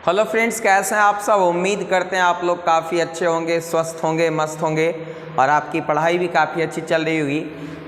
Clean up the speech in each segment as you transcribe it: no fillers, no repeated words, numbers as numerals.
Hello friends, कैसे हैं आप सब। उम्मीद करते हैं आप लोग काफ़ी अच्छे होंगे, स्वस्थ होंगे, मस्त होंगे और आपकी पढ़ाई भी काफ़ी अच्छी चल रही होगी।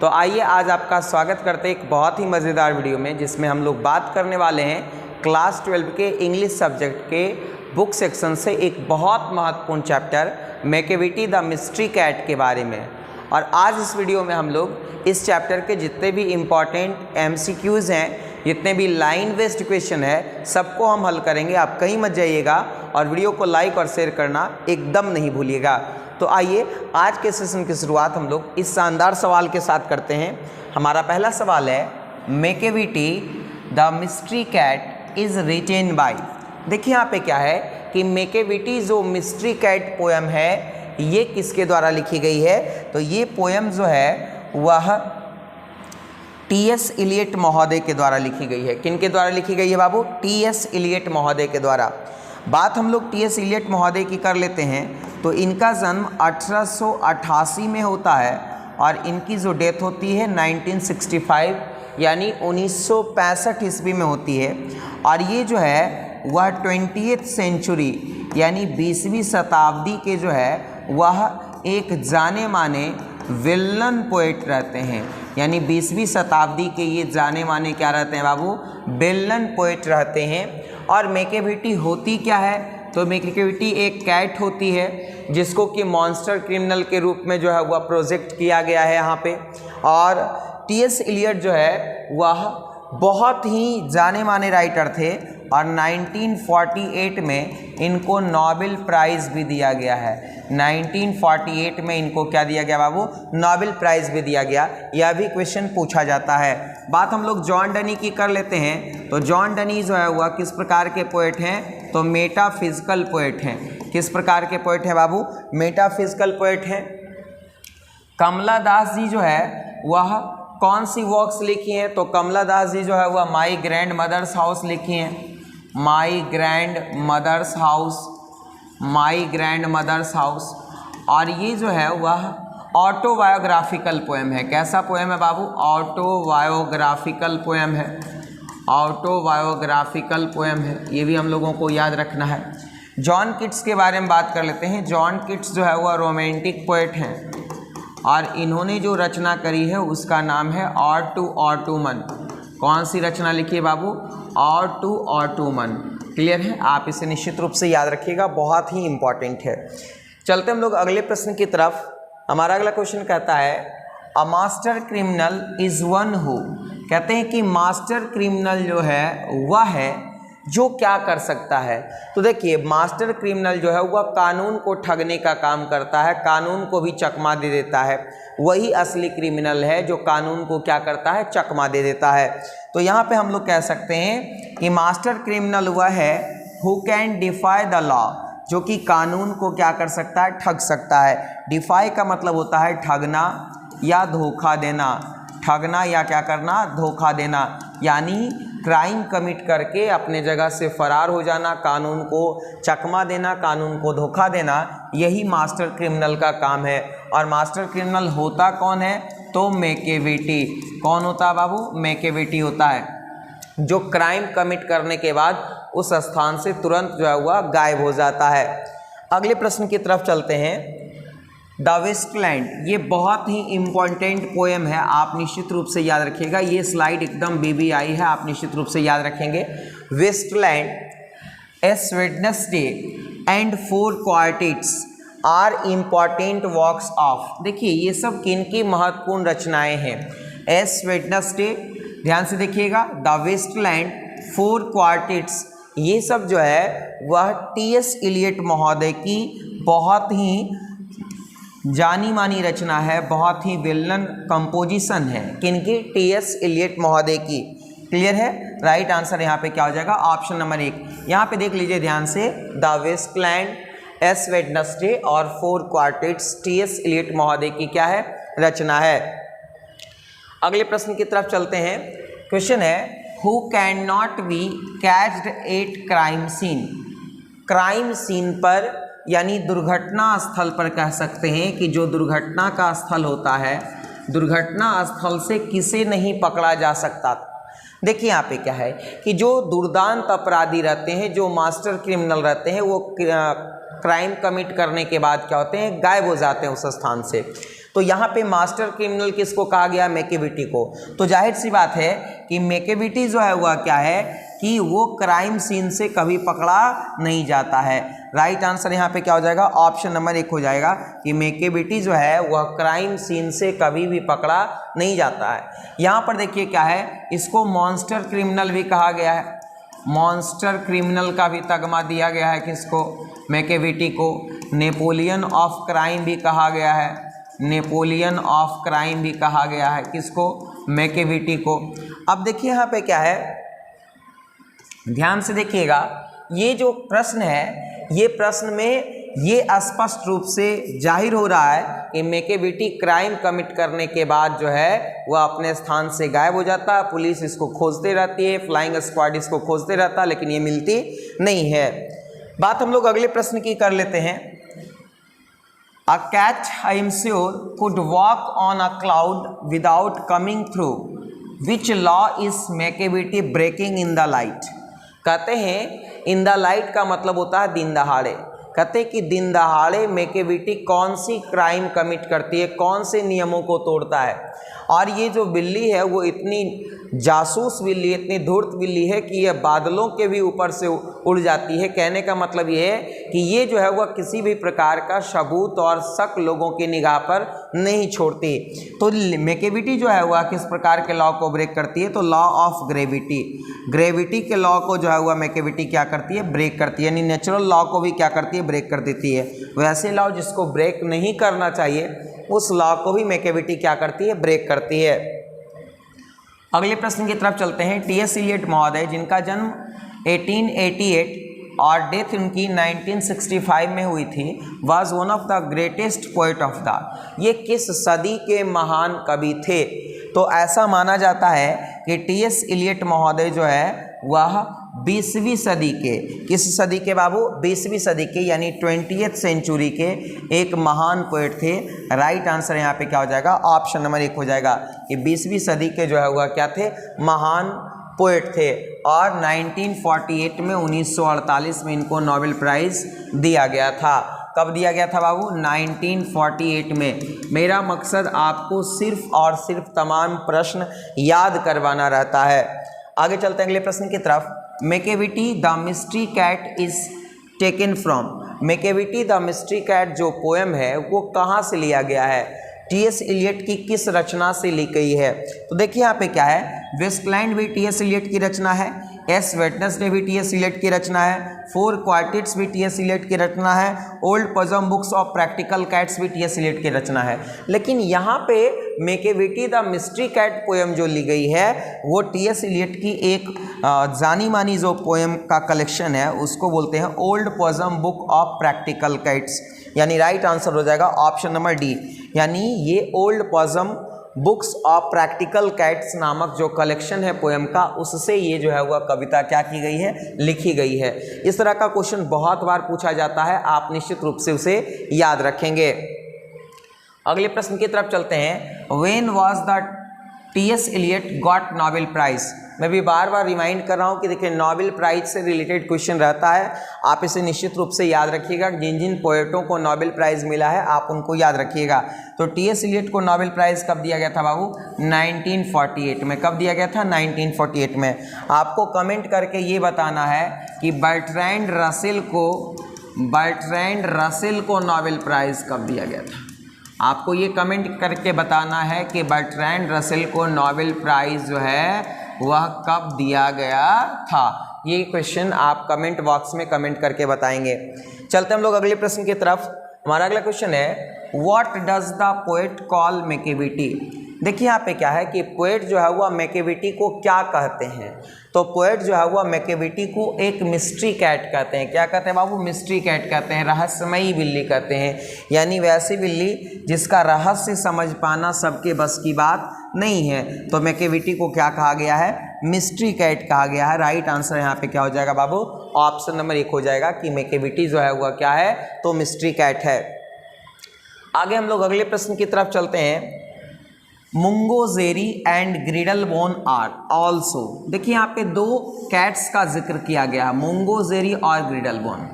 तो आइए आज आपका स्वागत करते हैं एक बहुत ही मज़ेदार वीडियो में, जिसमें हम लोग बात करने वाले हैं क्लास 12 के इंग्लिश सब्जेक्ट के बुक सेक्शन से एक बहुत महत्वपूर्ण chapter Macavity the mystery cat के बारे में। और आज इस वीडियो में हम लोग इस चैप्टर के जितने भी इम्पॉर्टेंट MCQs हैं, जितने भी लाइन बेस्ड क्वेश्चन है, सबको हम हल करेंगे। आप कहीं मत जाइएगा और वीडियो को लाइक और शेयर करना एकदम नहीं भूलिएगा। तो आइए आज के सेशन की शुरुआत हम लोग इस शानदार सवाल के साथ करते हैं। हमारा पहला सवाल है, Macavity the mystery cat is written by. देखिए यहाँ पे क्या है कि मैकेविटी जो मिस्ट्री कैट पोएम है ये किसके द्वारा लिखी गई है। तो ये पोएम जो है वह T.S. इलियट महोदय के द्वारा लिखी गई है। किन के द्वारा लिखी गई है बाबू? T.S. इलियट महोदय के द्वारा। बात हम लोग T.S. इलियट महोदय की कर लेते हैं तो इनका जन्म 1888 में होता है और इनकी जो डेथ होती है 1965 यानी 1965 ईस्वी में होती है। और ये जो है वह 20th सेंचुरी यानी 20वीं शताब्दी के जो है वह एक जाने माने विलन पोएट रहते हैं। यानी 20वीं शताब्दी के ये जाने माने क्या रहते हैं बाबू? विलन पोएट रहते हैं। और मैकेविटी होती क्या है? तो मैकेविटी एक कैट होती है जिसको कि मॉन्स्टर क्रिमिनल के रूप में जो है वह प्रोजेक्ट किया गया है यहाँ पे। और T.S. इलियट जो है वह बहुत ही जाने माने राइटर थे और 1948 में इनको नोबेल प्राइज़ भी दिया गया है। 1948 में इनको क्या दिया गया बाबू? नोबेल प्राइज़ भी दिया गया। यह भी क्वेश्चन पूछा जाता है। बात हम लोग जॉन डनी की कर लेते हैं। तो जॉन डनी जो है वह किस प्रकार के पोएट हैं? तो मेटाफिजिकल पोएट हैं। किस प्रकार के पोएट हैं बाबू? मेटाफिजिकल पोएट हैं। कमला दास जी जो है वह कौन सी वर्क्स लिखी हैं? तो कमला दास जी जो है वह माई ग्रैंड मदर्स हाउस लिखी हैं। My grandmother's house, my grandmother's house. और ये जो है वह ऑटोबायोग्राफिकल पोएम है। कैसा पोएम है बाबू? ऑटोबायोग्राफिकल पोएम है। ऑटोबायोग्राफिकल पोएम है, ये भी हम लोगों को याद रखना है। जॉन किट्स के बारे में बात कर लेते हैं। जॉन किट्स जो है वह रोमांटिक पोएट हैं और इन्होंने जो रचना करी है उसका नाम है और टू ऑटोमन। कौन सी रचना लिखी है बाबू? और टू ऑटोमन। क्लियर है? आप इसे निश्चित रूप से याद रखिएगा, बहुत ही इंपॉर्टेंट है। चलते हम लोग अगले प्रश्न की तरफ। हमारा अगला क्वेश्चन कहता है, a master criminal is one who. कहते हैं कि मास्टर क्रिमिनल जो है वह है जो क्या कर सकता है। तो देखिए मास्टर क्रिमिनल जो है वह कानून को ठगने का काम करता है, कानून को भी चकमा दे देता है। वही असली क्रिमिनल है जो कानून को क्या करता है? चकमा दे देता है। तो यहाँ पे हम लोग कह सकते हैं कि मास्टर क्रिमिनल वह है who can defy the law, जो कि कानून को क्या कर सकता है? ठग सकता है। डिफाई का मतलब होता है ठगना या धोखा देना। ठगना या क्या करना? धोखा देना। यानी क्राइम कमिट करके अपने जगह से फरार हो जाना, कानून को चकमा देना, कानून को धोखा देना, यही मास्टर क्रिमिनल का काम है। और मास्टर क्रिमिनल होता कौन है? तो मैकेविटी। कौन होता है बाबू? मैकेविटी होता है, जो क्राइम कमिट करने के बाद उस स्थान से तुरंत जो है वह गायब हो जाता है। अगले प्रश्न की तरफ चलते हैं। द वेस्टलैंड, ये बहुत ही इम्पॉर्टेंट पोएम है, आप निश्चित रूप से याद रखिएगा। ये स्लाइड एकदम BBI है, आप निश्चित रूप से याद रखेंगे। Wasteland, ash Wednesday and four quartets are important works of. देखिए ये सब किन की महत्वपूर्ण रचनाएं हैं? एस वेडनेसडे, ध्यान से देखिएगा, द वेस्टलैंड, फोर क्वार्टेट्स, ये सब जो है वह T.S. इलियट महोदय की बहुत ही जानी मानी रचना है, बहुत ही विलन कंपोजिशन है। किनकी? T.S. इलियट महोदय की। क्लियर है? राइट आंसर यहाँ पे क्या हो जाएगा? Option number 1। यहाँ पे देख लीजिए ध्यान से, द वेस्टलैंड, एस वेडनेसडे और फोर क्वार्टेट्स T.S. इलियट महोदय की क्या है? रचना है। अगले प्रश्न की तरफ चलते हैं। क्वेश्चन है, who can not be catched at crime scene. Crime scene पर यानी दुर्घटना स्थल पर कह सकते हैं कि जो दुर्घटना का स्थल होता है, दुर्घटना स्थल से किसे नहीं पकड़ा जा सकता। देखिए यहाँ पे क्या है कि जो दुर्दांत अपराधी रहते हैं, जो मास्टर क्रिमिनल रहते हैं, वो क्राइम कमिट करने के बाद क्या होते हैं, गायब हो जाते हैं उस स्थान से। तो यहाँ पे मास्टर क्रिमिनल किसको कहा गया, मैकेविटी को। तो जाहिर सी बात है कि मैकेविटी जो है वह क्या है कि वो क्राइम सीन से कभी पकड़ा नहीं जाता है। राइट आंसर यहाँ पे क्या हो जाएगा, ऑप्शन नंबर 1 हो जाएगा कि मैकेविटी जो है वह क्राइम सीन से कभी भी पकड़ा नहीं जाता है। यहाँ पर देखिए क्या है, इसको मॉन्स्टर क्रिमिनल भी कहा गया है। मॉन्स्टर क्रिमिनल का भी तगमा दिया गया है किसको, मैकेविटी को। नेपोलियन ऑफ क्राइम भी कहा गया है, नेपोलियन ऑफ क्राइम भी कहा गया है किसको, मैकेविटी को। अब देखिए यहाँ पे क्या है, ध्यान से देखिएगा, ये जो प्रश्न है, ये प्रश्न में ये स्पष्ट रूप से जाहिर हो रहा है कि मैकेविटी क्राइम कमिट करने के बाद जो है वह अपने स्थान से गायब हो जाता है। पुलिस इसको खोजते रहती है, फ्लाइंग स्क्वाड इसको खोजते रहता है, लेकिन ये मिलती नहीं है। बात हम लोग अगले प्रश्न की कर लेते हैं। A cat, I am sure, could walk on a cloud without coming through. Which law is Macavity breaking in the light? कहते हैं इन द लाइट का मतलब होता है दिन दहाड़े। कहते हैं कि दिन दहाड़े मैकेविटी कौन सी क्राइम कमिट करती है, कौन से नियमों को तोड़ता है। और ये जो बिल्ली है वो इतनी जासूस बिल्ली, इतनी धूर्त बिल्ली है कि यह बादलों के भी ऊपर से उड़ जाती है। कहने का मतलब ये है कि ये जो है वह किसी भी प्रकार का सबूत और शक लोगों की निगाह पर नहीं छोड़ती। तो मैकेविटी जो है वह किस प्रकार के लॉ को ब्रेक करती है, तो लॉ ऑफ ग्रेविटी, ग्रेविटी के लॉ को जो है वह मैकेविटी क्या करती है, ब्रेक करती है। यानी नेचुरल लॉ को भी क्या करती है, ब्रेक कर देती है। वैसे लॉ जिसको ब्रेक नहीं करना चाहिए उस लॉ को भी मैकेविटी क्या करती है, ब्रेक करती है। अगले प्रश्न की तरफ चलते हैं। टी.एस. इलियट महोदय, जिनका जन्म 1888 और डेथ उनकी 1965 में हुई थी, was one of the greatest poet of the, ये किस सदी के महान कवि थे। तो ऐसा माना जाता है कि टी.एस. इलियट महोदय जो है वह 20वीं सदी के, किस सदी के बाबू, 20वीं सदी के यानी 20th सेंचुरी के एक महान पोएट थे। राइट आंसर यहाँ पे क्या हो जाएगा, ऑप्शन नंबर 1 हो जाएगा कि 20वीं सदी के जो है वह क्या थे, महान पोएट थे। और 1948 में 1948 में इनको नोबेल प्राइज़ दिया गया था। कब दिया गया था बाबू, 1948 में। मेरा मकसद आपको सिर्फ और सिर्फ तमाम प्रश्न याद करवाना रहता है। आगे चलते हैं अगले प्रश्न की तरफ। Macavity the mystery cat is taken from, Macavity the mystery cat जो पोएम है वो कहाँ से लिया गया है, टी.एस. इलियट की किस रचना से ली गई है। तो देखिए यहाँ पे क्या है, वेस्टलैंड भी टी.एस. इलियट की रचना है, एस वेडनेसडे भी टी.एस. इलियट की रचना है, 4 क्वार्टेट्स भी टी.एस. इलियट की रचना है, old possum books of practical cats भी टी.एस. इलियट की रचना है। लेकिन यहाँ पे Macavity the mystery cat poem जो ली गई है वो टी.एस. इलियट की एक जानी मानी जो पोएम का कलेक्शन है उसको बोलते हैं old possum book of practical cats. यानी राइट आंसर हो जाएगा ऑप्शन नंबर डी, यानी ये old possum books of practical cats नामक जो कलेक्शन है पोएम का, उससे ये जो है वह कविता क्या की गई है, लिखी गई है। इस तरह का क्वेश्चन बहुत बार पूछा जाता है, आप निश्चित रूप से उसे याद रखेंगे। अगले प्रश्न की तरफ चलते हैं। When was the T S. Eliot got Nobel prize. मैं भी बार बार रिमाइंड कर रहा हूँ कि देखिए नोबेल प्राइज से रिलेटेड क्वेश्चन रहता है, आप इसे निश्चित रूप से याद रखिएगा। जिन जिन पोएटों को नोबेल प्राइज़ मिला है आप उनको याद रखिएगा। तो टी.एस. इलियट को नोबेल प्राइज़ कब दिया गया था बाबू, 1948 में। कब दिया गया था, 1948 में। आपको कमेंट करके ये बताना है कि बर्ट्रैंड रसेल को नोबेल प्राइज़ कब दिया गया था। आपको ये कमेंट करके बताना है कि बर्ट्रैंड रसेल को नोबेल प्राइज़ जो है वह कब दिया गया था। ये क्वेश्चन आप कमेंट बॉक्स में कमेंट करके बताएंगे। चलते हम लोग अगले प्रश्न की तरफ। हमारा अगला क्वेश्चन है, what does the poet call Macavity. देखिए यहाँ पे क्या है कि पोएट जो है वह मैकेविटी को क्या कहते हैं। तो पोएट जो है वह मैकेविटी को एक मिस्ट्री कैट कहते हैं। क्या कहते हैं बाबू, मिस्ट्री कैट कहते हैं, रहस्यमयी बिल्ली कहते हैं। यानी वैसी बिल्ली जिसका रहस्य समझ पाना सबके बस की बात नहीं है। तो मैकेविटी को क्या कहा गया है, मिस्ट्री कैट कहा गया है। राइट आंसर यहाँ पे क्या हो जाएगा बाबू, ऑप्शन नंबर 1 हो जाएगा कि मैकेविटी जो है वह क्या है, तो मिस्ट्री कैट है। आगे हम लोग अगले प्रश्न की तरफ चलते हैं। मुंगोजेरी एंड ग्रिडलबोन आर ऑल्सो। देखिए यहाँ पे दो कैट्स का जिक्र किया गया, मुंगोजेरी और ग्रिडलबोन।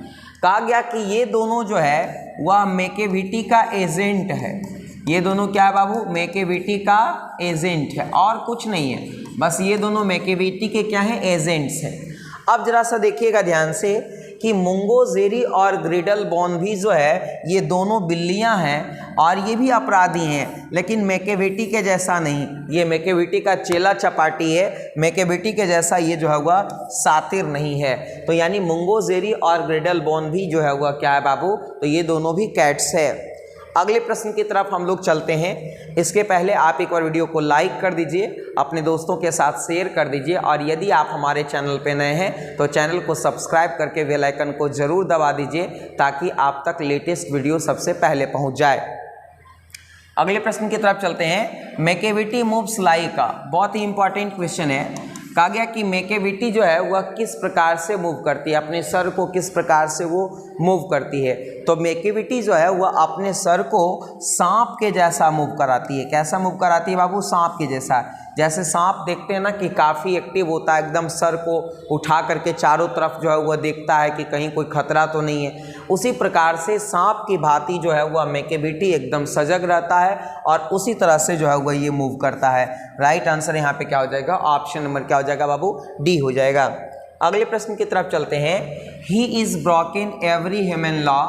कहा गया कि ये दोनों जो है वह मेकेविटी का एजेंट है। ये दोनों क्या है बाबू? मेकेविटी का एजेंट है और कुछ नहीं है, बस ये दोनों मेकेविटी के क्या हैं? एजेंट्स हैं। अब जरा सा देखिएगा ध्यान से कि मुंगोजेरी और ग्रिडलबोन भी जो है ये दोनों बिल्लियां हैं और ये भी अपराधी हैं, लेकिन मेकेविटी के जैसा नहीं। ये मेकेविटी का चेला चपाटी है, मेकेविटी के जैसा ये जो है वह सातिर नहीं है। तो यानी मुंगोजेरी और ग्रिडलबोन भी जो है वह क्या है बाबू? तो ये दोनों भी कैट्स है। अगले प्रश्न की तरफ हम लोग चलते हैं। इसके पहले आप एक बार वीडियो को लाइक कर दीजिए, अपने दोस्तों के साथ शेयर कर दीजिए और यदि आप हमारे चैनल पे नए हैं तो चैनल को सब्सक्राइब करके बेल आइकन को ज़रूर दबा दीजिए ताकि आप तक लेटेस्ट वीडियो सबसे पहले पहुंच जाए। अगले प्रश्न की तरफ चलते हैं। मेकेविटी मूव्स लाइक का बहुत ही इंपॉर्टेंट क्वेश्चन है। कहा गया कि मेकेविटी जो है वह किस प्रकार से मूव करती है, अपने सर को किस प्रकार से वो मूव करती है। तो मेकेविटी जो है वह अपने सर को सांप के जैसा मूव कराती है। कैसा मूव कराती है बाबू? सांप के जैसा। जैसे सांप देखते हैं ना कि काफ़ी एक्टिव होता है, एकदम सर को उठा करके चारों तरफ जो है वह देखता है कि कहीं कोई खतरा तो नहीं है। उसी प्रकार से सांप की भांति जो है वह मेकेविटी एकदम सजग रहता है और उसी तरह से जो है वह ये मूव करता है। राइट आंसर यहाँ पे क्या हो जाएगा? ऑप्शन नंबर क्या हो जाएगा बाबू? डी हो जाएगा। अगले प्रश्न की तरफ चलते हैं। He is broken every human law,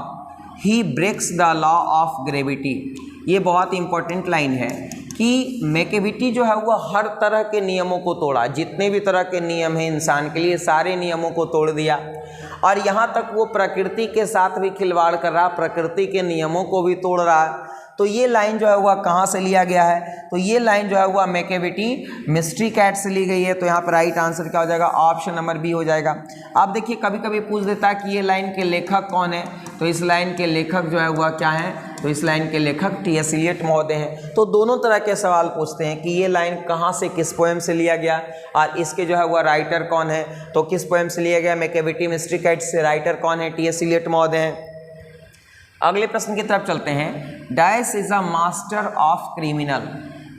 he breaks the law of gravity. ये बहुत इंपॉर्टेंट लाइन है कि मेकेविटी जो है वह हर तरह के नियमों को तोड़ा, जितने भी तरह के नियम हैं इंसान के लिए सारे नियमों को तोड़ दिया और यहाँ तक वो प्रकृति के साथ भी खिलवाड़ कर रहा, प्रकृति के नियमों को भी तोड़ रहा है। तो ये लाइन जो है वह कहाँ से लिया गया है? तो ये लाइन जो है वह मेकेविटी मिस्ट्री कैट से ली गई है। तो यहाँ पर राइट आंसर क्या हो जाएगा? ऑप्शन नंबर बी हो जाएगा। अब देखिए कभी कभी पूछ देता है कि ये लाइन के लेखक कौन है, तो इस लाइन के लेखक जो है वह क्या है? तो इस लाइन के लेखक टी.एस. इलियट महोदय हैं। तो दोनों तरह के सवाल पूछते हैं कि ये लाइन कहाँ से, किस पोएम से लिया गया और इसके जो है वह राइटर कौन है। तो किस पोएम से लिया गया? मेकेविटी मिस्ट्री कैट से। राइटर कौन है? टी.एस. इलियट महोदय हैं। अगले प्रश्न की तरफ चलते हैं। Dice is a master of criminal.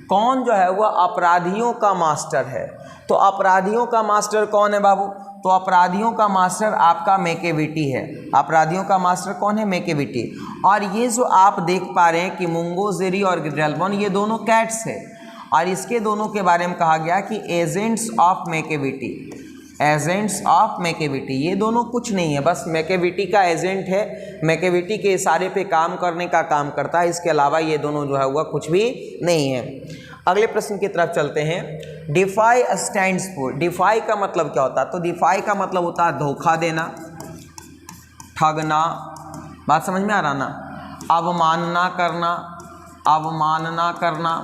कौन जो है वह अपराधियों का मास्टर है? तो अपराधियों का मास्टर कौन है बाबू? तो अपराधियों का मास्टर आपका मेकेविटी है। अपराधियों का मास्टर कौन है? मेकेविटी। और ये जो आप देख पा रहे हैं कि मुंगोजेरी और ग्रिडलबोन ये दोनों कैट्स है और इसके दोनों के बारे में कहा गया कि एजेंट्स ऑफ मेकेविटी, एजेंट्स ऑफ मेकेविटी। ये दोनों कुछ नहीं है, बस मेकेविटी का एजेंट है, मेकेविटी के इशारे पे काम करने का काम करता है। इसके अलावा ये दोनों जो है वह कुछ भी नहीं है। अगले प्रश्न की तरफ चलते हैं। DeFi stands for. डिफाई का मतलब क्या होता है? तो डिफाई का मतलब होता है धोखा देना, ठगना, बात समझ में आ रहा ना, अवमानना करना, अवमानना करना,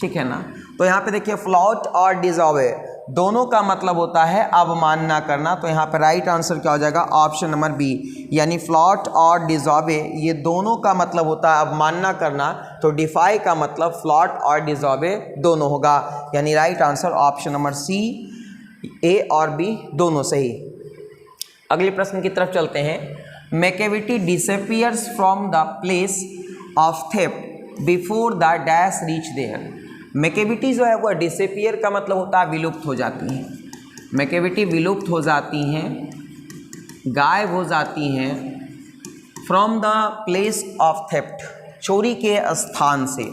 ठीक है ना। तो यहाँ पे देखिए फ्लॉट और डिजॉवे दोनों का मतलब होता है अवमानना करना। तो यहाँ पर राइट आंसर क्या हो जाएगा? ऑप्शन नंबर बी, यानी फ्लॉट और डिजॉवे ये दोनों का मतलब होता है अवमानना करना। तो डिफाई का मतलब फ्लॉट और डिजॉवे दोनों होगा, यानी right answer option number C, A और बी दोनों सही। अगले प्रश्न की तरफ चलते हैं। Macavity disappears from the place of theft before the dash reach there. Macavity जो है वह डिसअपियर का मतलब होता है विलुप्त हो जाती हैं। मेकेविटी विलुप्त हो जाती हैं, गायब हो जाती हैं from the place of theft, चोरी के स्थान से,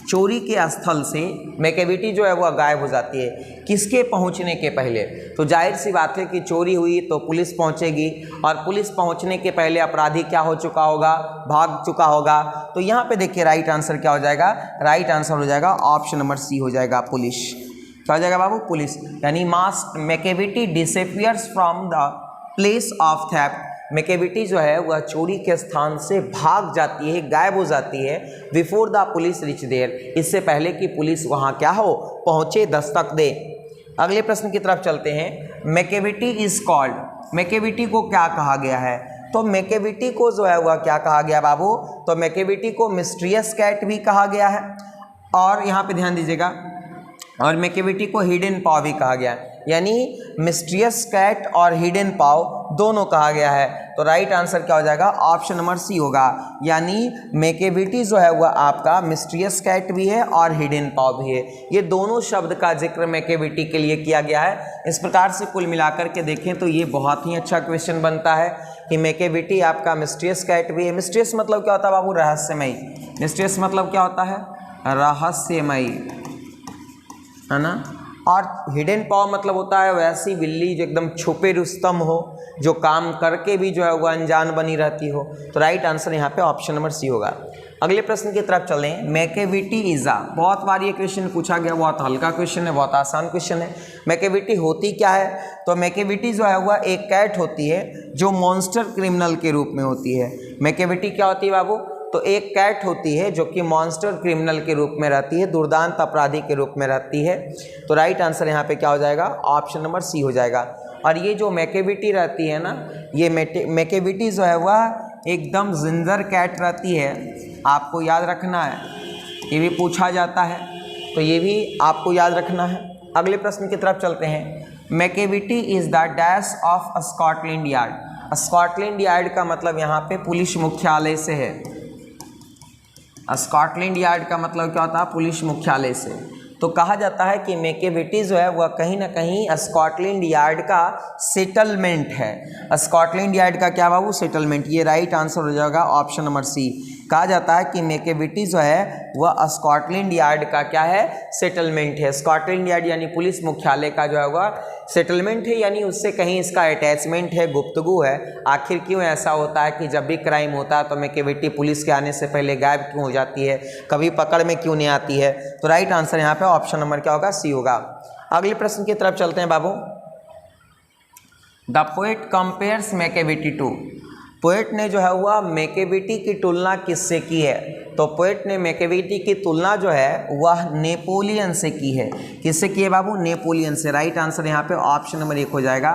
चोरी के स्थल से मेकेविटी जो है वह गायब हो जाती है। किसके पहुंचने के पहले? तो जाहिर सी बात है कि चोरी हुई तो पुलिस पहुंचेगी और पुलिस पहुंचने के पहले अपराधी क्या हो चुका होगा? भाग चुका होगा। तो यहाँ पे देखिए राइट आंसर क्या हो जाएगा? राइट आंसर हो जाएगा ऑप्शन नंबर सी हो जाएगा, पुलिस। क्या हो जाएगा बाबू? पुलिस। यानी Macavity disappears from the place of theft. Macavity जो है वह चोरी के स्थान से भाग जाती है, गायब हो जाती है before the police reach there, इससे पहले कि पुलिस वहाँ क्या हो? पहुँचे, दस्तक दे। अगले प्रश्न की तरफ चलते हैं। मेकेविटी इज कॉल्ड। मेकेविटी को क्या कहा गया है? तो मेकेविटी को जो है वह क्या कहा गया बाबू? तो मेकेविटी को मिस्ट्रियस कैट भी कहा गया है। और यहाँ पे ध्यान दीजिएगा, और मैकेविटी को हिडन पाव भी कहा गया है, यानी मिस्ट्रियस कैट और हिडन पाव दोनों कहा गया है। तो राइट आंसर क्या हो जाएगा, ऑप्शन नंबर सी होगा। यानी मैकेविटी जो है वह आपका मिस्ट्रियस कैट भी है और हिडन पाव भी है। ये दोनों शब्द का जिक्र मैकेविटी के लिए किया गया है। इस प्रकार से कुल मिलाकर के देखें तो ये बहुत ही अच्छा क्वेश्चन बनता है कि मैकेविटी आपका मिस्ट्रियस कैट भी है। मिस्ट्रियस मतलब क्या होता है बाबू, रहस्यमयी। मिस्ट्रियस मतलब क्या होता है, रहस्यमयी, है ना। और हिडन पाव मतलब होता है वैसी बिल्ली जो एकदम छुपे रुस्तम हो, जो काम करके भी जो है वो अनजान बनी रहती हो। तो राइट आंसर यहाँ पे ऑप्शन नंबर सी होगा। अगले प्रश्न की तरफ चलें। मैकेविटी इज अ, बहुत बार ये क्वेश्चन पूछा गया, बहुत हल्का क्वेश्चन है, बहुत आसान क्वेश्चन है। मैकेविटी होती क्या है, तो मैकेविटी जो है वह एक कैट होती है जो मॉन्स्टर क्रिमिनल के रूप में होती है। मैकेविटी क्या होती है बाबू, तो एक कैट होती है जो कि मॉन्स्टर क्रिमिनल के रूप में रहती है, दुर्दांत अपराधी के रूप में रहती है। तो राइट आंसर यहाँ पे क्या हो जाएगा, ऑप्शन नंबर सी हो जाएगा। और ये जो मैकेविटी रहती है ना, ये मैकेविटी जो है वह एकदम जिंजर कैट रहती है, आपको याद रखना है, ये भी पूछा जाता है, तो ये भी आपको याद रखना है। अगले प्रश्न की तरफ चलते हैं। Macavity is the dash of Scotland yard. Scotland yard का मतलब यहाँ पे पुलिस मुख्यालय से है। स्कॉटलैंड यार्ड का मतलब क्या होता है, पुलिस मुख्यालय से। तो कहा जाता है कि मैकेविटी जो है वह कहीं ना कहीं स्कॉटलैंड यार्ड का सेटलमेंट है। स्कॉटलैंड यार्ड का क्या बाबू, सेटलमेंट। ये राइट आंसर हो जाएगा ऑप्शन नंबर सी। कहा जाता है कि मैकेविटी जो है वह स्कॉटलैंड यार्ड का क्या है, सेटलमेंट है। स्कॉटलैंड यार्ड यानी पुलिस मुख्यालय का जो है वह सेटलमेंट है, यानी उससे कहीं इसका अटैचमेंट है, गुफ्तगू है। आखिर क्यों ऐसा होता है कि जब भी क्राइम होता है तो मैकेविटी पुलिस के आने से पहले गायब क्यों हो जाती है, कभी पकड़ में क्यों नहीं आती है। तो राइट आंसर यहाँ पे ऑप्शन नंबर क्या होगा, सी होगा। अगले प्रश्न की तरफ चलते हैं बाबू। The poet compares Macavity to. Poet ने जो है वह मैकेविटी की तुलना किससे की है, तो पोएट ने मैकेविटी की तुलना जो है वह नेपोलियन से की है। किससे की है बाबू, नेपोलियन से। राइट आंसर यहाँ पे ऑप्शन नंबर 1 हो जाएगा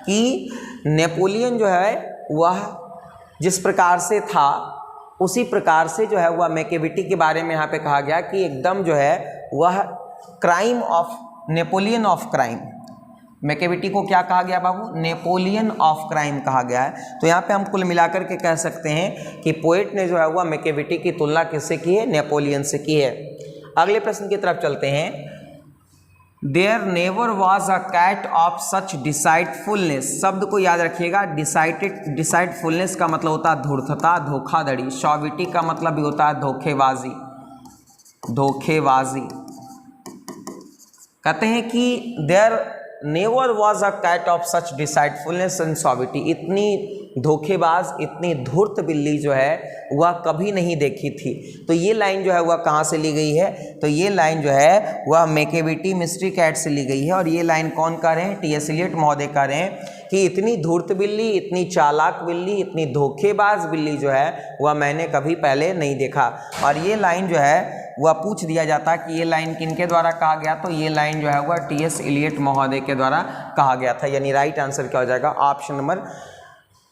कि नेपोलियन जो है वह जिस प्रकार से था उसी प्रकार से जो है वह मैकेविटी के बारे में यहाँ पे कहा गया कि एकदम जो है वह crime of Napoleon of crime. Macavity को क्या कहा गया बाबू, नेपोलियन ऑफ क्राइम कहा गया है। तो यहाँ पे हम कुल मिलाकर के कह सकते हैं कि पोएट ने जो है वह मैकेविटी की तुलना किससे की है, नेपोलियन से की है। अगले प्रश्न की तरफ चलते हैं। There never was a cat of such deceitfulness. शब्द को याद रखिएगा, डिसाइडफुलनेस का मतलब होता है धूर्तता, धोखाधड़ी। सॉविटी का मतलब भी होता है धोखेबाजी, धोखेबाजी। कहते हैं कि there never was a cat of such deceitfulness and suavity. इतनी धोखेबाज, इतनी धूर्त बिल्ली जो है वह कभी नहीं देखी थी। तो ये लाइन जो है वह कहाँ से ली गई है, तो ये लाइन जो है वह मैकेविटी मिस्ट्री कैट से ली गई है। और ये लाइन कौन कह रहे हैं, टी.एस. एलियट महोदय कह रहे हैं कि इतनी धूर्त बिल्ली, इतनी चालाक बिल्ली, इतनी धोखेबाज बिल्ली जो है वह मैंने कभी पहले नहीं देखा। और ये लाइन जो है वह पूछ दिया जाता कि ये लाइन किनके द्वारा कहा गया, तो ये लाइन जो है वह टी.एस. एलियट महोदय के द्वारा कहा गया था। यानी राइट आंसर क्या हो जाएगा, ऑप्शन नंबर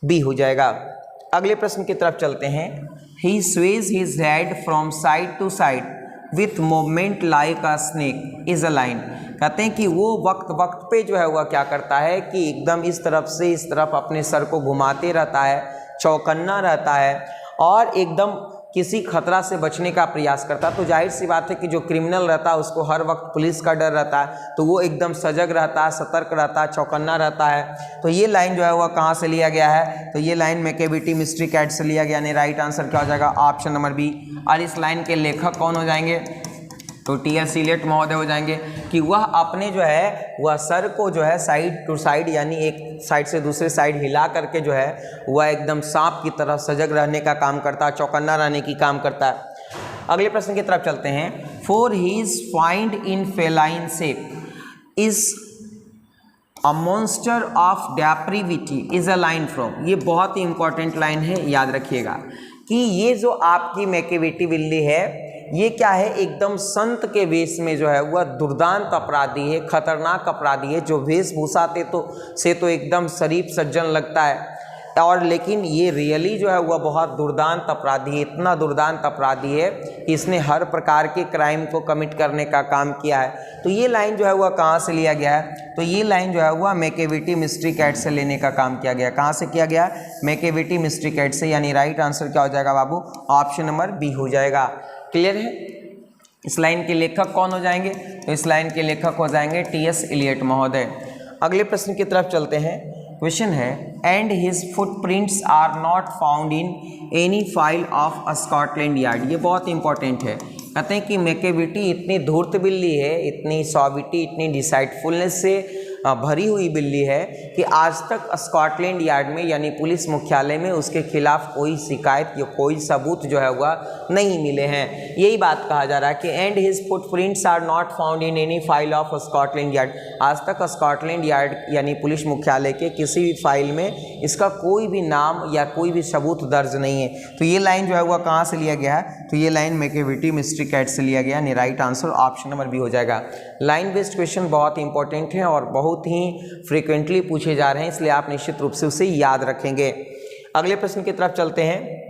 बी हो जाएगा। अगले प्रश्न की तरफ चलते हैं। He sways his head from side to side with movement like a snake is a line. कहते हैं कि वो वक्त वक्त पे जो है वह क्या करता है कि एकदम इस तरफ से इस तरफ अपने सर को घुमाते रहता है, चौकन्ना रहता है और एकदम किसी खतरा से बचने का प्रयास करता है। तो जाहिर सी बात है कि जो क्रिमिनल रहता है उसको हर वक्त पुलिस का डर रहता है, तो वो एकदम सजग रहता है, सतर्क रहता है, चौकन्ना रहता है। तो ये लाइन जो है वह कहाँ से लिया गया है, तो ये लाइन मैकेविटी मिस्ट्री कैट से लिया गया। यानी राइट आंसर क्या हो जाएगा, ऑप्शन नंबर बी। और इस लाइन के लेखक कौन हो जाएंगे, तो टी.एस. एलियट महोदय हो जाएंगे कि वह अपने जो है वह सर को जो है साइड टू साइड यानी एक साइड से दूसरे साइड हिला करके जो है वह एकदम सांप की तरह सजग रहने का काम करता है, चौकन्ना रहने की काम करता है। अगले प्रश्न की तरफ चलते हैं। For he is fiend in feline shape is a monster of depravity is a line from. ये बहुत ही इंपॉर्टेंट लाइन है, याद रखिएगा कि ये जो आपकी मैकेविटी बिल्ली है ये क्या है, एकदम संत के वेश में जो है वह दुर्दांत अपराधी है, खतरनाक अपराधी है, जो वेशभूषा से तो एकदम शरीफ सज्जन लगता है। और लेकिन ये रियली जो है वह बहुत दुर्दांत अपराधी है, इतना दुर्दांत अपराधी है कि इसने हर प्रकार के क्राइम को कमिट करने का काम किया है। तो ये लाइन जो है वह कहाँ से लिया गया है? तो ये लाइन जो है वह मैकेविटी मिस्ट्री कैट से लेने का काम किया गया। कहाँ से किया गया? मैकेविटी मिस्ट्री कैट से, यानी राइट आंसर क्या हो जाएगा बाबू? ऑप्शन नंबर बी हो जाएगा। क्लियर है? इस लाइन के लेखक कौन हो जाएंगे? तो इस लाइन के लेखक हो जाएंगे टी.एस. इलियट महोदय। अगले प्रश्न की तरफ चलते हैं। क्वेश्चन है, and his footprints are not found in any file of Scotland Yard. ये बहुत इंपॉर्टेंट है। कहते हैं कि मैकेविटी इतनी धूर्त बिल्ली है, इतनी सॉविटी, इतनी डिसाइडफुलनेस से भरी हुई बिल्ली है कि आज तक स्कॉटलैंड यार्ड में यानी पुलिस मुख्यालय में उसके खिलाफ कोई शिकायत या कोई सबूत जो है वह नहीं मिले हैं। यही बात कहा जा रहा है कि and his footprints are not found in any file of Scotland Yard. आज तक स्कॉटलैंड यार्ड यानी पुलिस मुख्यालय के किसी भी फाइल में इसका कोई भी नाम या कोई भी सबूत दर्ज नहीं है। तो ये लाइन जो है वह कहाँ से लिया गया है? तो ये लाइन मैकेविटी मिस्ट्री कैट से लिया गया, यानी right answer option number B हो जाएगा। लाइन बेस्ड क्वेश्चन बहुत इंपॉर्टेंट है और बहुत ही फ्रीक्वेंटली पूछे जा रहे हैं, इसलिए आप निश्चित रूप से उसे याद रखेंगे। अगले प्रश्न की तरफ चलते हैं।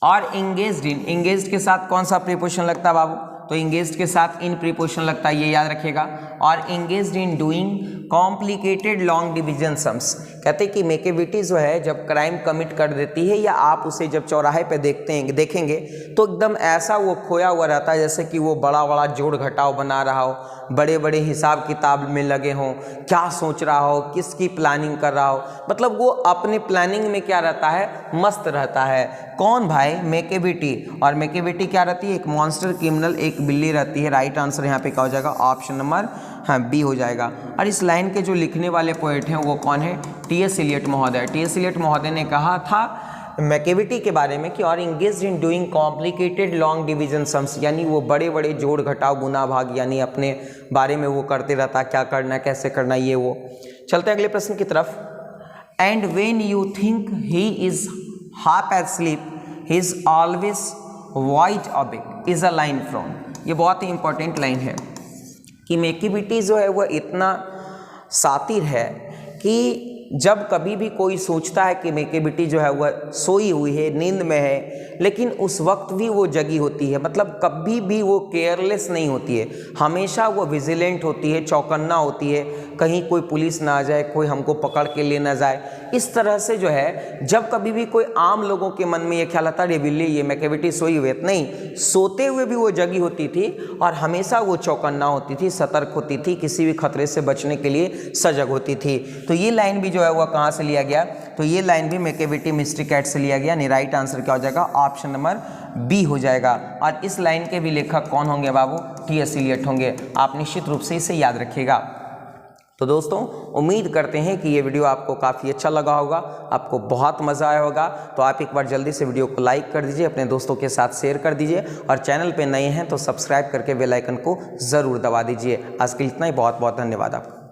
और इंगेज्ड इन, इंगेज्ड के साथ कौन सा प्रीपोजिशन लगता है बाबू? तो इंगेज्ड के साथ इन प्रीपोजिशन लगता है, ये याद रखिएगा। और engaged in doing complicated long division sums. कहते हैं कि मैकेविटी जो है जब क्राइम कमिट कर देती है या आप उसे जब चौराहे पे देखेंगे तो एकदम ऐसा वो खोया हुआ रहता है जैसे कि वो बड़ा बड़ा जोड़ घटाव बना रहा हो, बड़े बड़े हिसाब किताब में लगे हों, क्या सोच रहा हो, किसकी प्लानिंग कर रहा हो, मतलब वो अपने प्लानिंग में क्या रहता है? मस्त रहता है। कौन भाई? मैकेविटी। और मैकेविटी क्या रहती है? एक मॉन्स्टर क्रिमिनल, एक बिल्ली रहती है। राइट आंसर यहाँ पे क्या हो जाएगा? ऑप्शन नंबर बी हो जाएगा। और इस लाइन के जो लिखने वाले पोएट हैं वो कौन है? टी.एस. इलियट महोदय। टी.एस. इलियट महोदय ने कहा था मैकेविटी के बारे में कि और engaged in doing complicated long division sums, यानी वो बड़े बड़े जोड़ घटाव गुना भाग यानी अपने बारे में वो करते रहता, क्या करना कैसे करना ये वो। चलते हैं अगले प्रश्न की तरफ। And when you think he is half asleep he is always wide awake is a line from. ये बहुत ही इंपॉर्टेंट लाइन है कि मैकेविटी जो है वह इतना शातिर है कि जब कभी भी कोई सोचता है कि मैकेविटी जो है वह सोई हुई है, नींद में है, लेकिन उस वक्त भी वो जगी होती है। मतलब कभी भी वो केयरलेस नहीं होती है, हमेशा वो विजिलेंट होती है, चौकन्ना होती है, कहीं कोई पुलिस ना आ जाए, कोई हमको पकड़ के ले ना जाए। इस तरह से जो है जब कभी भी कोई आम लोगों के मन में ये ख्याल आता है बिल्ली ये मैकेविटी सोई हुई है, नहीं, सोते हुए भी वो जगी होती थी और हमेशा वो चौकन्ना होती थी, सतर्क होती थी, किसी भी खतरे से बचने के लिए सजग होती थी। तो ये लाइन भी जो है वह कहाँ से लिया गया? तो ये लाइन भी मैकेविटी मिस्ट्री कैट से लिया गया, यानी राइट आंसर क्या हो जाएगा? ऑप्शन नंबर बी हो जाएगा। और इस लाइन के भी लेखक कौन होंगे बाबू? टी.एस. इलियट होंगे। आप निश्चित रूप से इसे याद रखिएगा। तो दोस्तों उम्मीद करते हैं कि ये वीडियो आपको काफ़ी अच्छा लगा होगा, आपको बहुत मज़ा आया होगा। तो आप एक बार जल्दी से वीडियो को लाइक कर दीजिए, अपने दोस्तों के साथ शेयर कर दीजिए और चैनल पे नए हैं तो सब्सक्राइब करके बेल आइकन को ज़रूर दबा दीजिए। आज के लिए इतना ही, बहुत बहुत धन्यवाद आपका।